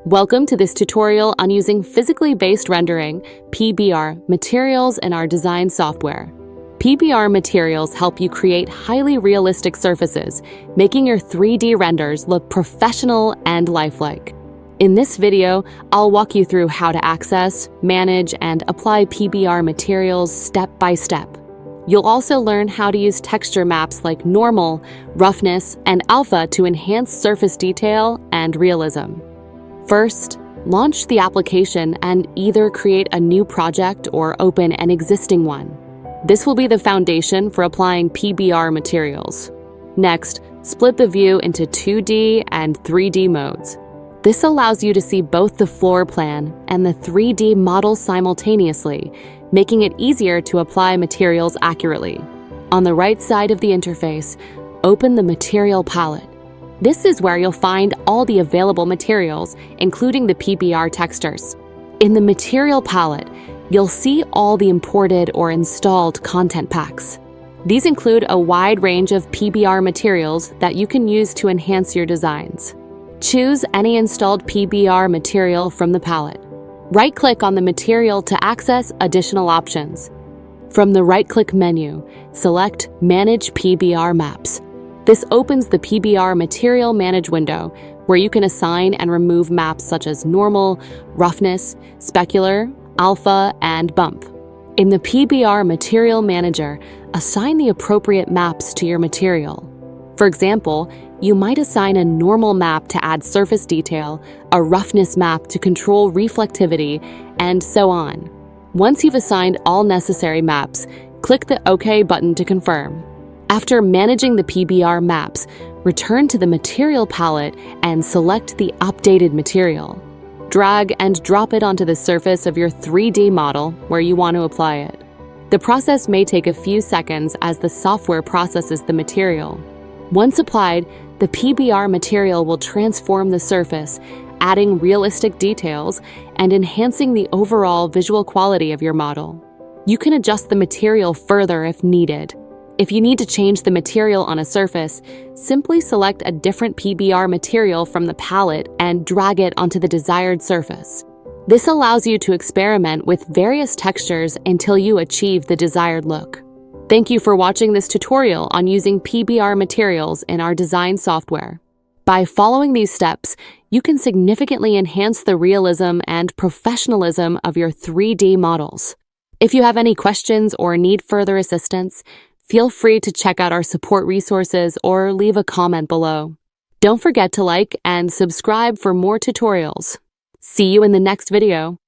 Welcome to this tutorial on using physically based rendering, PBR, materials in our design software. PBR materials help you create highly realistic surfaces, making your 3D renders look professional and lifelike. In this video, I'll walk you through how to access, manage, and apply PBR materials step by step. You'll also learn how to use texture maps like normal, roughness, and alpha to enhance surface detail and realism. First, launch the application and either create a new project or open an existing one. This will be the foundation for applying PBR materials. Next, split the view into 2D and 3D modes. This allows you to see both the floor plan and the 3D model simultaneously, making it easier to apply materials accurately. On the right side of the interface, open the material palette. This is where you'll find all the available materials, including the PBR textures. In the material palette, you'll see all the imported or installed content packs. These include a wide range of PBR materials that you can use to enhance your designs. Choose any installed PBR material from the palette. Right-click on the material to access additional options. From the right-click menu, select Manage PBR Maps. This opens the PBR Material Manage window, where you can assign and remove maps such as normal, roughness, specular, alpha, and bump. In the PBR Material Manager, assign the appropriate maps to your material. For example, you might assign a normal map to add surface detail, a roughness map to control reflectivity, and so on. Once you've assigned all necessary maps, click the OK button to confirm. After managing the PBR maps, return to the material palette and select the updated material. Drag and drop it onto the surface of your 3D model where you want to apply it. The process may take a few seconds as the software processes the material. Once applied, the PBR material will transform the surface, adding realistic details and enhancing the overall visual quality of your model. You can adjust the material further if needed. If you need to change the material on a surface, simply select a different PBR material from the palette and drag it onto the desired surface. This allows you to experiment with various textures until you achieve the desired look. Thank you for watching this tutorial on using PBR materials in our design software. By following these steps, you can significantly enhance the realism and professionalism of your 3D models. If you have any questions or need further assistance, feel free to check out our support resources or leave a comment below. Don't forget to like and subscribe for more tutorials. See you in the next video.